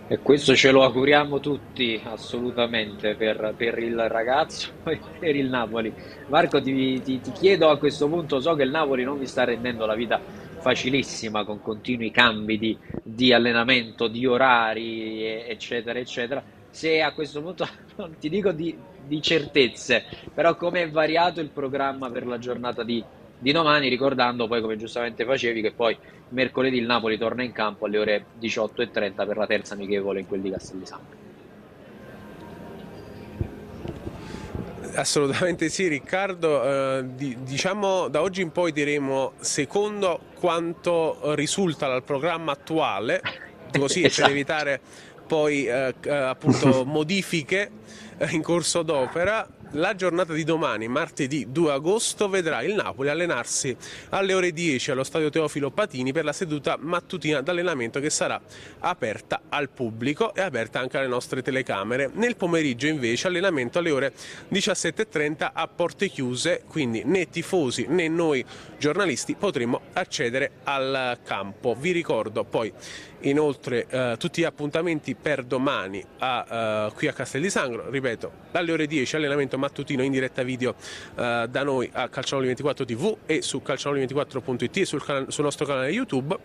E questo ce lo auguriamo tutti, assolutamente, per il ragazzo e per il Napoli. Marco, ti chiedo a questo punto, so che il Napoli non vi sta rendendo la vita facilissima con continui cambi di allenamento, di orari, eccetera, eccetera. Se a questo punto, non ti dico di certezze, però come è variato il programma per la giornata di domani, ricordando poi, come giustamente facevi, che poi mercoledì il Napoli torna in campo alle ore 18:30 per la terza amichevole in quel di Castel di Sangro. Assolutamente sì, Riccardo. Diciamo da oggi in poi diremo secondo quanto risulta dal programma attuale, così per Esatto. evitare poi appunto modifiche in corso d'opera. La giornata di domani, martedì 2 agosto, vedrà il Napoli allenarsi alle ore 10 allo stadio Teofilo Patini per la seduta mattutina d'allenamento, che sarà aperta al pubblico e aperta anche alle nostre telecamere. Nel pomeriggio invece allenamento alle ore 17:30 a porte chiuse, quindi né tifosi né noi giornalisti potremo accedere al campo. Vi ricordo poi inoltre tutti gli appuntamenti per domani qui a Castel di Sangro, ripeto, dalle ore 10 allenamento mattutino in diretta video da noi a Calciopoli 24 TV e su calciopoli24.it e sul nostro canale YouTube.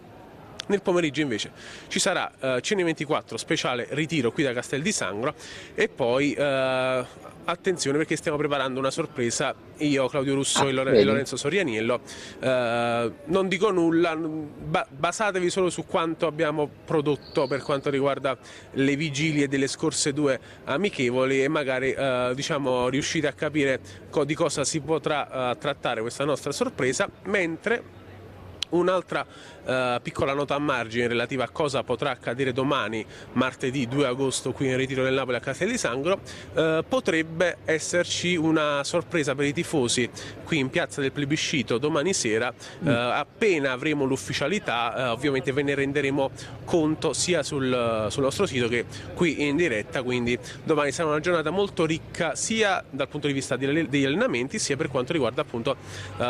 Nel pomeriggio invece ci sarà CN24 speciale ritiro qui da Castel di Sangro e poi attenzione perché stiamo preparando una sorpresa, io, Claudio Russo e Vedi? Lorenzo Sorianiello. Non dico nulla, basatevi solo su quanto abbiamo prodotto per quanto riguarda le vigilie delle scorse due amichevoli e magari diciamo, riuscite a capire di cosa si potrà trattare questa nostra sorpresa, mentre un'altra piccola nota a margine relativa a cosa potrà accadere domani, martedì 2 agosto, qui in Ritiro del Napoli a Castel di Sangro. Potrebbe esserci una sorpresa per i tifosi qui in piazza del Plebiscito domani sera. Appena avremo l'ufficialità, ovviamente ve ne renderemo conto sia sul nostro sito che qui in diretta, quindi domani sarà una giornata molto ricca sia dal punto di vista degli allenamenti sia per quanto riguarda appunto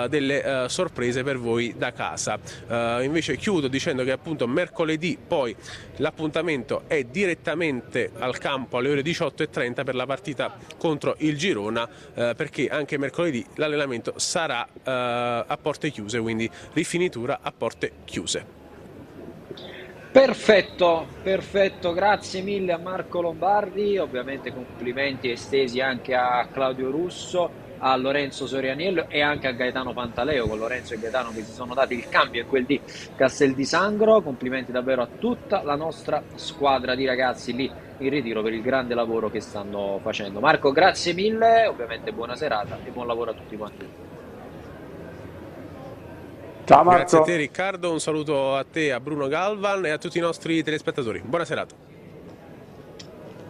delle sorprese per voi da casa. Invece chiudo dicendo che appunto mercoledì poi l'appuntamento è direttamente al campo alle ore 18:30 per la partita contro il Girona, perché anche mercoledì l'allenamento sarà a porte chiuse, quindi rifinitura a porte chiuse. Perfetto, perfetto, grazie mille a Marco Lombardi, ovviamente complimenti estesi anche a Claudio Russo, a Lorenzo Sorianiello e anche a Gaetano Pantaleo, con Lorenzo e Gaetano che si sono dati il cambio in quel di Castel di Sangro. Complimenti davvero a tutta la nostra squadra di ragazzi lì in ritiro per il grande lavoro che stanno facendo. Marco, grazie mille, ovviamente buona serata e buon lavoro a tutti quanti. Ciao Grazie a te Marco. Riccardo, un saluto a te, a Bruno Galvan e a tutti i nostri telespettatori. Buona serata.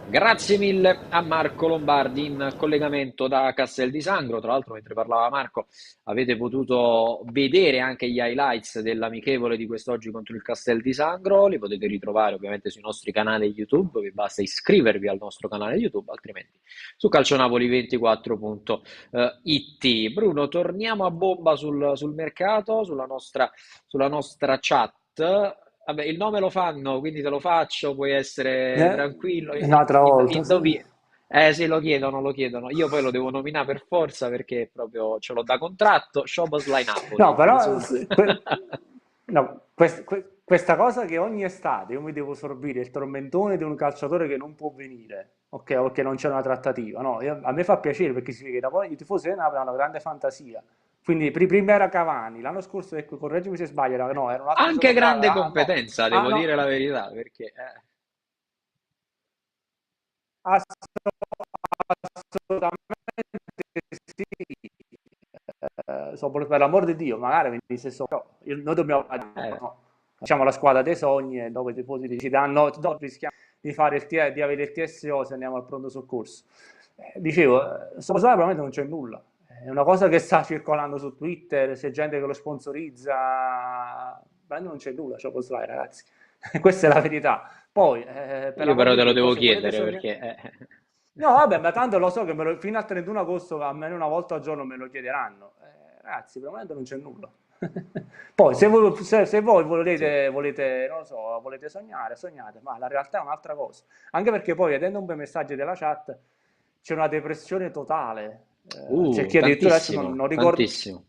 Grazie mille a Marco Lombardi in collegamento da Castel di Sangro. Tra l'altro, mentre parlava Marco, avete potuto vedere anche gli highlights dell'amichevole di quest'oggi contro il Castel di Sangro. Li potete ritrovare ovviamente sui nostri canali YouTube. Vi basta iscrivervi al nostro canale YouTube, altrimenti su calcionapoli24.it. Bruno, torniamo a bomba sul mercato, sulla nostra chat. Vabbè, il nome lo fanno, quindi te lo faccio, puoi essere tranquillo. Un'altra volta, sì. Sì, lo chiedono, lo chiedono. Io poi lo devo nominare per forza perché proprio ce l'ho da contratto. Szoboszlai No, Napoli, però risulta. no, questa cosa che ogni estate io mi devo sorbire il tormentone di un calciatore che non può venire, ok, o che non c'è una trattativa, no, a me fa piacere perché significa che i tifosi del Napoli hanno grande fantasia. Quindi prima era Cavani, l'anno scorso, ecco, correggimi se sbaglio, no, era un altro Anche giocatore, grande no, competenza, devo dire la no, verità, perché assolutamente sì. Per l'amor di Dio, magari venisse solo. Però noi dobbiamo eh, no, facciamo la squadra dei sogni e dopo i tifosi ci danno, dopo rischiamo di fare di avere il TSO se andiamo al pronto soccorso. Dicevo, sto probabilmente non c'è nulla. È una cosa che sta circolando su Twitter, c'è gente che lo sponsorizza, ma non c'è nulla, c'è Slide, ragazzi. Questa è la verità. Poi, per io l'amor però di te lo Dio, poi devo se volete chiedere sognare. perché No, vabbè, ma tanto lo so che fino al 31 agosto almeno una volta al giorno me lo chiederanno. Ragazzi, per il momento non c'è nulla. Poi, se voi sì. volete, non lo so, volete sognare, sognate, ma la realtà è un'altra cosa. Anche perché poi, vedendo un po' i messaggi della chat, c'è una depressione totale. C'è chi addirittura adesso non Tantissimo, ricorda. tantissimo.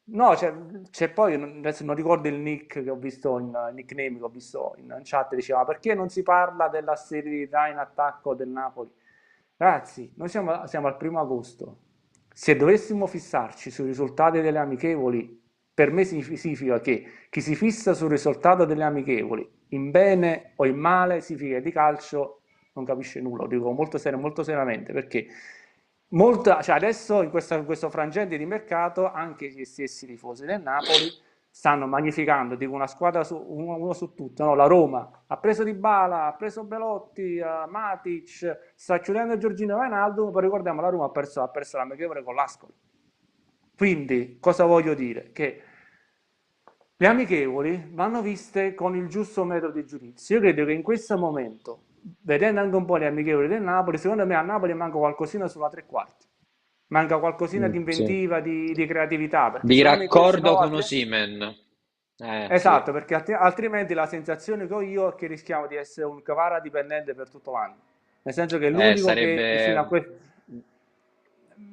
No, c'è poi, adesso non ricordo il nick che ho visto il nickname che ho visto in chat, diceva perché non si parla della serenità in attacco del Napoli? Ragazzi, noi siamo al 1 agosto. Se dovessimo fissarci sui risultati delle amichevoli, per me significa che chi si fissa sul risultato delle amichevoli, in bene o in male, significa che di calcio non capisce nulla, lo dico molto seriamente, perché cioè adesso in questo frangente di mercato anche gli stessi tifosi del Napoli stanno magnificando, dico una squadra uno su tutte, no? La Roma ha preso Dybala, ha preso Belotti, Matic, sta chiudendo Giorgino Wijnaldum, poi ricordiamo la Roma ha perso l'amichevole con l'Ascoli. Quindi, cosa voglio dire? Che le amichevoli vanno viste con il giusto metodo di giudizio. Io credo che in questo momento, vedendo anche un po' le amichevoli del Napoli, secondo me a Napoli manca qualcosina sulla tre quarti. Manca qualcosina di Sì. inventiva, di creatività, perché Di secondo me se raccordo no con Osimhen. Sì. esatto, perché altrimenti la sensazione che ho io è che rischiamo di essere un Cavara dipendente per tutto l'anno. Nel senso che è l'unico che fino a Sarebbe...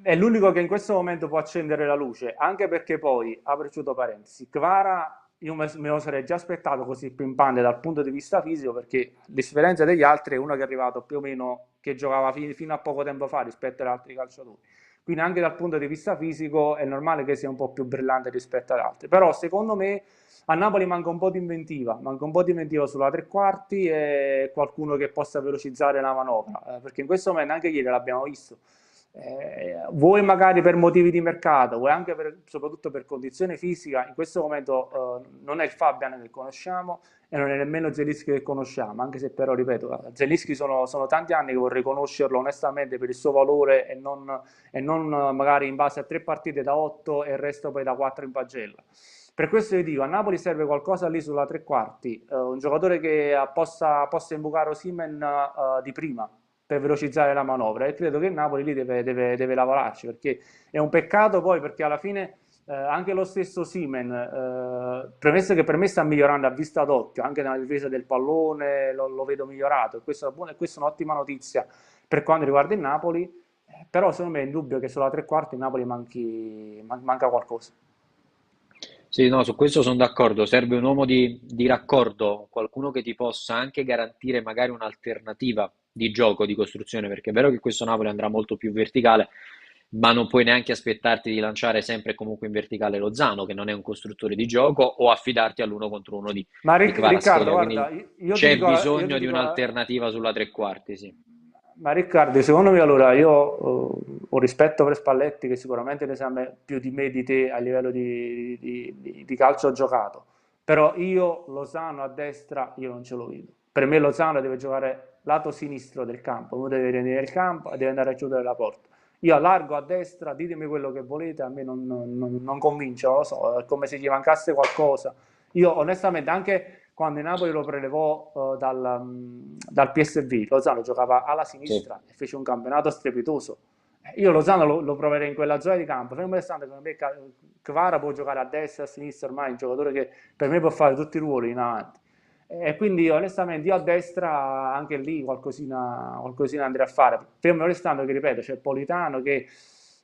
è l'unico che in questo momento può accendere la luce, anche perché poi, apro e chiudo parentesi, Kvara io me lo sarei già aspettato così pimpante dal punto di vista fisico, perché l'esperienza degli altri è uno che è arrivato più o meno, che giocava fino a poco tempo fa rispetto agli altri calciatori. Quindi anche dal punto di vista fisico è normale che sia un po' più brillante rispetto ad altri. Però secondo me a Napoli manca un po' di inventiva sulla tre quarti e qualcuno che possa velocizzare la manovra, perché in questo momento anche ieri l'abbiamo visto. Vuoi magari per motivi di mercato, vuoi anche soprattutto per condizione fisica, in questo momento non è il Fabian che conosciamo e non è nemmeno Zelinski che conosciamo, anche se però, ripeto, Zelinski sono tanti anni che vorrei conoscerlo onestamente per il suo valore e non magari in base a 3 partite da 8 e il resto poi da 4 in pagella. Per questo vi dico, a Napoli serve qualcosa lì sulla tre quarti, un giocatore che possa imbucare Osimhen di prima per velocizzare la manovra, e credo che il Napoli lì deve lavorarci, perché è un peccato poi, perché alla fine anche lo stesso Osimhen, premesso che per me sta migliorando a vista d'occhio, anche nella difesa del pallone lo vedo migliorato, e questa è un'ottima notizia per quanto riguarda il Napoli, però secondo me è indubbio che sulla tre quarti il Napoli manca qualcosa. Sì, no, su questo sono d'accordo. Serve un uomo di raccordo, qualcuno che ti possa anche garantire magari un'alternativa di gioco, di costruzione, perché è vero che questo Napoli andrà molto più verticale, ma non puoi neanche aspettarti di lanciare sempre e comunque in verticale Lozano, che non è un costruttore di gioco, o affidarti all'uno contro uno Ma di Riccardo, Kvaratskhelia. guarda, Quindi io ti c'è dico, io ti bisogno di dico un'alternativa sulla tre quarti, sì. ma Riccardo, secondo me allora io ho rispetto per Spalletti, che sicuramente ne sa più di me di te a livello di calcio giocato, però io Lozano a destra io non ce lo vedo. Per me Lozano deve giocare lato sinistro del campo, uno deve venire nel campo e deve andare a chiudere la porta. Io allargo a destra, ditemi quello che volete, a me non convince, non lo so, è come se gli mancasse qualcosa. Io onestamente anche quando il Napoli lo prelevò dal PSV, Lozano giocava alla Sì. sinistra e fece un campionato strepitoso. Io Lozano lo proverei in quella zona di campo, fermo restando che per me Kvara può giocare a destra, a sinistra, ormai è un giocatore che per me può fare tutti i ruoli in avanti. E quindi onestamente io a destra anche lì qualcosina andrei a fare. Fermo restando che, ripeto, c'è Politano che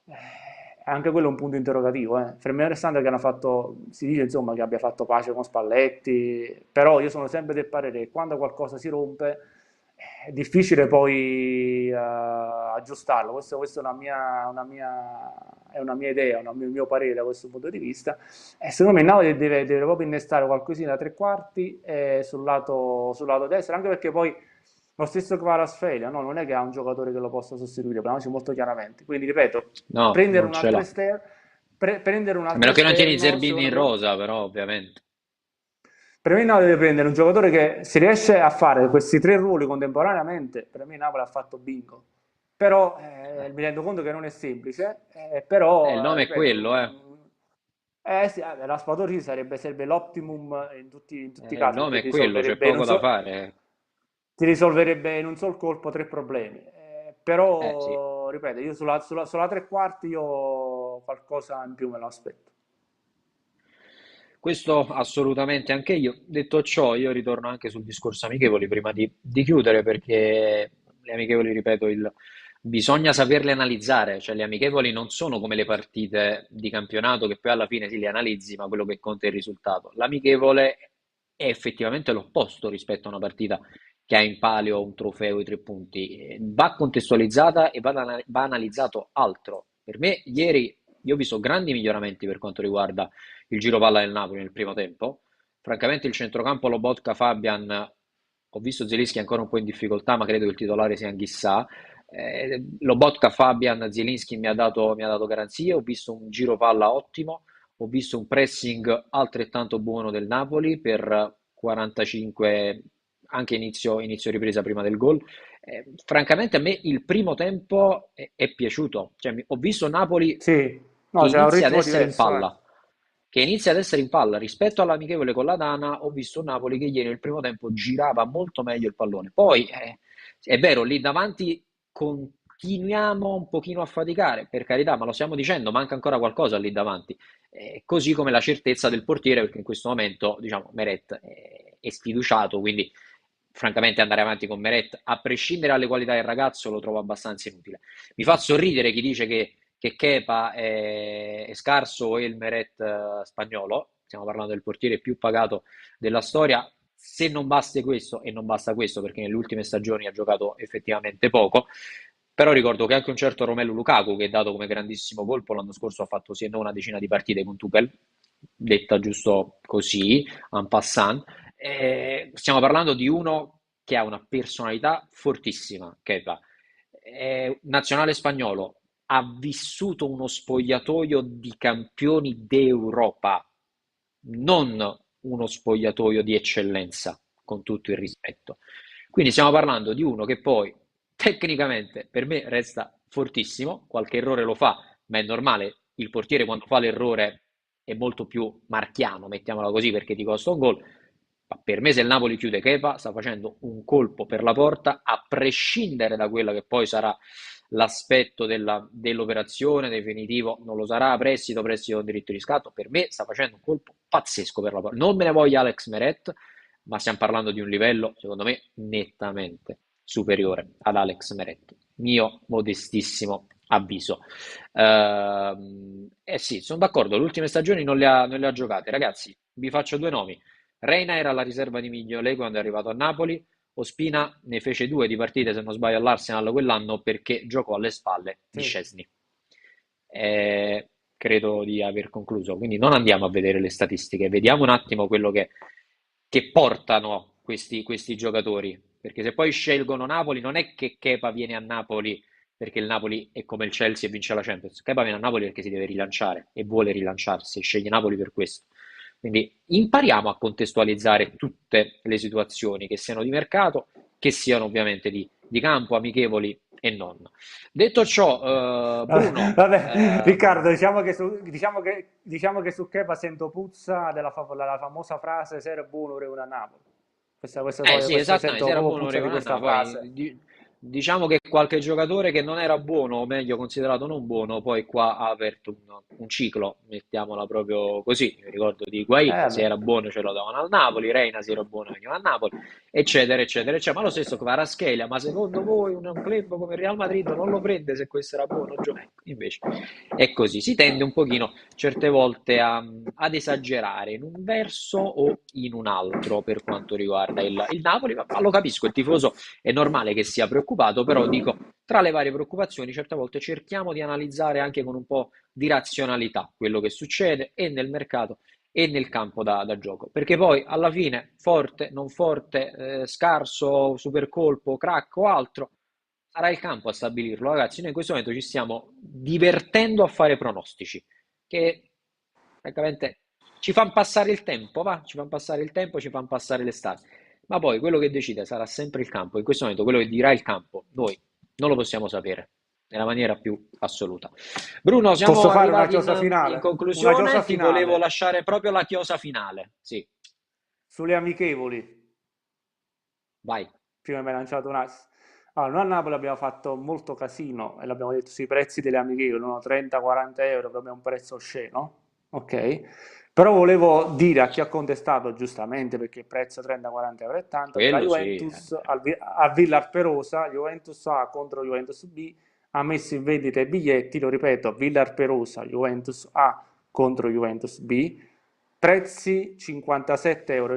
è anche quello un punto interrogativo. Fermo restando che hanno fatto, si dice insomma che abbia fatto pace con Spalletti, però io sono sempre del parere che quando qualcosa si rompe è difficile poi aggiustarlo. Questa è una mia idea, un mio parere da questo punto di vista. E secondo me il Napoli deve proprio innestare qualcosina da tre quarti sul lato destro, anche perché poi lo stesso Kvaratskhelia, no, non è che ha un giocatore che lo possa sostituire, parliamoci molto chiaramente. Quindi, ripeto, No, prendere non un ce altro l'ha. esterno, prendere un A altro meno che non tieni esterno, Zerbini secondo in me, rosa, però, ovviamente. per me il Napoli deve prendere un giocatore che se riesce a fare questi tre ruoli contemporaneamente, per me il Napoli ha fatto bingo. Però mi rendo conto che non è semplice, Il però nome è ripeto, quello, eh. sì, Raspadori sarebbe l'optimum in tutti i Il casi, nome perché è quello, c'è poco da fare. ti risolverebbe in un sol colpo tre problemi. Sì. Però, ripeto, io sulla tre quarti io qualcosa in più me lo aspetto. Questo assolutamente anche io. Detto ciò, io ritorno anche sul discorso amichevoli prima di chiudere, perché le amichevoli, ripeto, bisogna saperle analizzare, cioè le amichevoli non sono come le partite di campionato che poi alla fine si le analizzi, ma quello che conta è il risultato. L'amichevole è effettivamente l'opposto rispetto a una partita che ha in palio un trofeo e 3 punti. Va contestualizzata e va analizzato altro. Per me, ieri io ho visto grandi miglioramenti per quanto riguarda il giro palla del Napoli nel primo tempo. Francamente il centrocampo Lobotka, Fabian, ho visto Zielinski ancora un po' in difficoltà, ma credo che il titolare sia Anghissà. Lobotka, Fabian, Zielinski mi ha dato garanzie, ho visto un giro palla ottimo, ho visto un pressing altrettanto buono del Napoli per 45, anche inizio ripresa prima del gol. Francamente a me il primo tempo è piaciuto, cioè, ho visto Napoli Sì, che no, c'è un inizia ad ritmo essere in diverso. palla, rispetto all'amichevole con la Dana. Ho visto un Napoli che ieri nel primo tempo girava molto meglio il pallone. Poi è vero, lì davanti continuiamo un pochino a faticare, per carità, ma lo stiamo dicendo, manca ancora qualcosa lì davanti. Così come la certezza del portiere, perché in questo momento, diciamo, Meret è sfiduciato, quindi francamente andare avanti con Meret, a prescindere dalle qualità del ragazzo, lo trovo abbastanza inutile. Mi fa sorridere chi dice che Kepa è scarso e il Meret spagnolo. stiamo parlando del portiere più pagato della storia. Se non basta questo, e non basta questo perché nelle ultime stagioni ha giocato effettivamente poco, però ricordo che anche un certo Romelu Lukaku, che è dato come grandissimo colpo, l'anno scorso ha fatto sì e no una decina di partite con Tuchel, detta giusto così, en passant. Stiamo parlando di uno che ha una personalità fortissima, Kepa. È nazionale spagnolo, ha vissuto uno spogliatoio di campioni d'Europa, non uno spogliatoio di eccellenza, con tutto il rispetto. Quindi stiamo parlando di uno che poi tecnicamente per me resta fortissimo, qualche errore lo fa, ma è normale, il portiere quando fa l'errore è molto più marchiano, mettiamola così, perché ti costa un gol. Ma per me se il Napoli chiude Kepa sta facendo un colpo per la porta, a prescindere da quella che poi sarà l'aspetto dell'operazione definitivo, non lo sarà a prestito, prestito con diritto di riscatto, per me sta facendo un colpo pazzesco per la porta. Non me ne voglia Alex Meret, ma stiamo parlando di un livello, secondo me, nettamente superiore ad Alex Meret. Mio modestissimo avviso. Sì, sono d'accordo, le ultime stagioni non le ha giocate. Ragazzi, vi faccio due nomi. Reina era la riserva di Mignolet quando è arrivato a Napoli. Ospina ne fece due di partite, se non sbaglio, all'Arsenal quell'anno perché giocò alle spalle di Sì. Szczesny. Credo di aver concluso, quindi non andiamo a vedere le statistiche, vediamo un attimo quello che portano questi giocatori, perché se poi scelgono Napoli, non è che Kepa viene a Napoli perché il Napoli è come il Chelsea e vince la Champions. Kepa viene a Napoli perché si deve rilanciare e vuole rilanciarsi, sceglie Napoli per questo. Quindi impariamo a contestualizzare tutte le situazioni, che siano di mercato, che siano ovviamente di campo, amichevoli e non. Detto ciò, Vabbè, Bruno, vabbè, Riccardo, diciamo che su Kepa sento puzza della famosa frase "se era buono ora è una Napoli". sì, Questa esattamente, sento se era proprio buono puzza di Revanà, questa frase. poi diciamo che qualche giocatore che non era buono, o meglio considerato non buono, poi qua ha aperto un ciclo, mettiamola proprio così. Mi ricordo di Higuain, se Beh. era buono ce lo davano al Napoli, Reina se era buono veniva al Napoli, eccetera, eccetera, eccetera. Ma lo stesso Kvaratskhelia, ma secondo voi un club come il Real Madrid non lo prende se questo era buono? Ecco, invece è così, si tende un pochino certe volte ad esagerare in un verso o in un altro per quanto riguarda il Napoli, ma lo capisco, il tifoso è normale che sia preoccupato, però dico, tra le varie preoccupazioni, certe volte cerchiamo di analizzare anche con un po' di razionalità quello che succede e nel mercato e nel campo da gioco, perché poi alla fine forte, non forte, scarso, super colpo, crack o altro, sarà il campo a stabilirlo, ragazzi. Noi in questo momento ci stiamo divertendo a fare pronostici, che francamente ci fanno passare il tempo, va? Ci fanno passare il tempo, ci fanno passare l'estate. Ma poi quello che decide sarà sempre il campo. In questo momento quello che dirà il campo, noi non lo possiamo sapere nella maniera più assoluta. Bruno, siamo Posso fare una arrivati chiosa in finale? Una chiosa conclusione. Ti volevo finale lasciare proprio la chiosa finale. Sì, sulle amichevoli. vai. Prima mi hai lanciato un ass. Allora, noi a Napoli abbiamo fatto molto casino e l'abbiamo detto sui prezzi delle amichevoli, no? 30-40 euro, proprio un prezzo osceno, ok? Però volevo dire a chi ha contestato giustamente, perché il prezzo 30-40 euro è tanto, che la Quello sì. Juventus a Villar Perosa, Juventus A contro Juventus B, ha messo in vendita i biglietti, lo ripeto, Villar Perosa, Juventus A contro Juventus B, prezzi 57,50 euro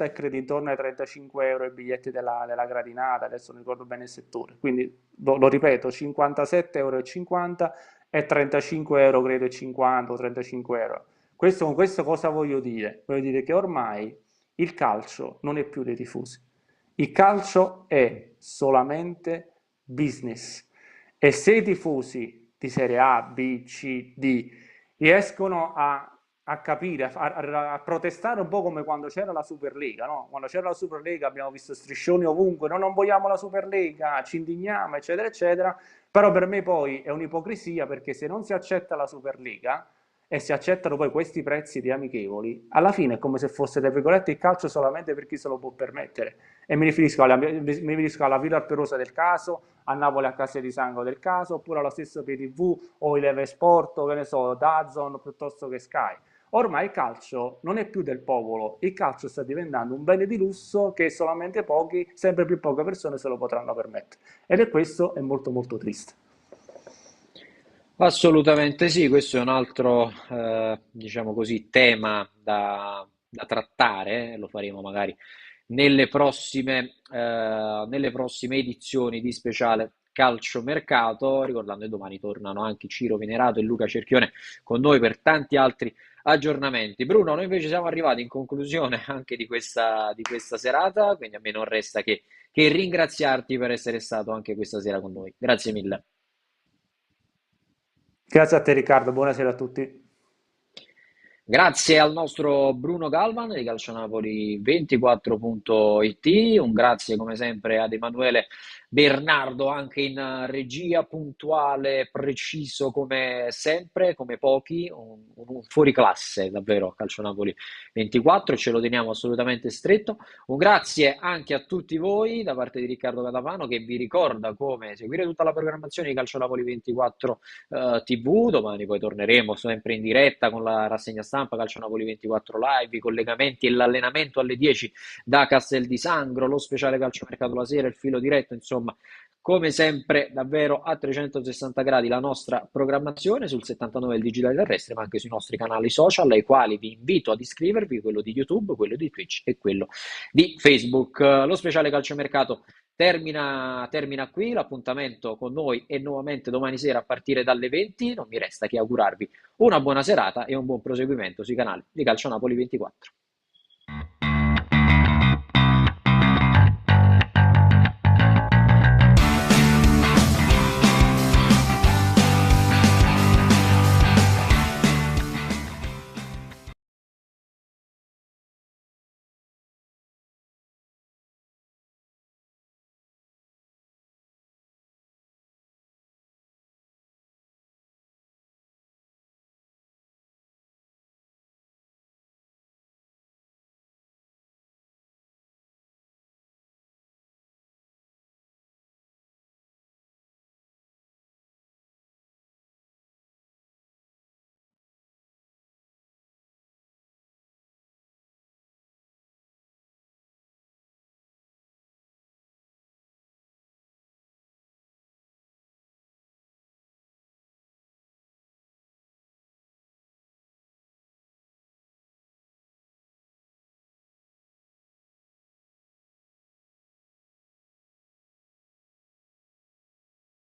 e credo intorno ai 35 euro i biglietti della gradinata, adesso non ricordo bene il settore, quindi lo ripeto, 57,50 euro e 35 euro credo e 50 o 35 euro. Con questo cosa voglio dire? Voglio dire che ormai il calcio non è più dei tifosi, il calcio è solamente business e se i tifosi di Serie A, B, C, D riescono a capire, a protestare un po' come quando c'era la Superlega, no? Quando c'era la Superlega abbiamo visto striscioni ovunque, no, non vogliamo la Superlega, ci indigniamo, eccetera, eccetera, però per me poi è un'ipocrisia perché se non si accetta la Superlega e si accettano poi questi prezzi di amichevoli, alla fine è come se fosse, tra virgolette, il calcio solamente per chi se lo può permettere. E mi riferisco alla Villa Perosa del caso, a Napoli a Casa di Sangue del caso, oppure allo stesso PTV o il Leve Sport, o che ne so, DAZN piuttosto che Sky. Ormai il calcio non è più del popolo, il calcio sta diventando un bene di lusso che solamente pochi, sempre più poche persone se lo potranno permettere. Ed è questo è molto molto triste. Assolutamente sì, questo è un altro, diciamo così, tema da trattare, lo faremo magari nelle prossime edizioni di speciale calciomercato, ricordando che domani tornano anche Ciro Venerato e Luca Cerchione con noi per tanti altri aggiornamenti. Bruno, noi invece siamo arrivati in conclusione anche di questa serata, quindi a me non resta che ringraziarti per essere stato anche questa sera con noi. Grazie mille. Grazie a te Riccardo, buonasera a tutti. Grazie al nostro Bruno Galvan di calcionapoli24.it, un grazie come sempre ad Emanuele Bernardo anche in regia, puntuale, preciso come sempre, come pochi, un fuoriclasse davvero a Calcionapoli 24 e ce lo teniamo assolutamente stretto. Un grazie anche a tutti voi da parte di Riccardo Catapano che vi ricorda come seguire tutta la programmazione di Calcionapoli 24 TV. Domani poi torneremo sempre in diretta con la rassegna stampa Calcio Napoli 24 Live, i collegamenti e l'allenamento alle 10 da Castel di Sangro, lo speciale calciomercato la sera, il filo diretto, insomma, come sempre davvero a 360 gradi la nostra programmazione sul 79 del digitale terrestre, ma anche sui nostri canali social, ai quali vi invito ad iscrivervi, quello di YouTube, quello di Twitch e quello di Facebook. Lo speciale calciomercato termina qui, l'appuntamento con noi è nuovamente domani sera a partire dalle 20. Non mi resta che augurarvi una buona serata e un buon proseguimento sui canali di Calcio Napoli 24.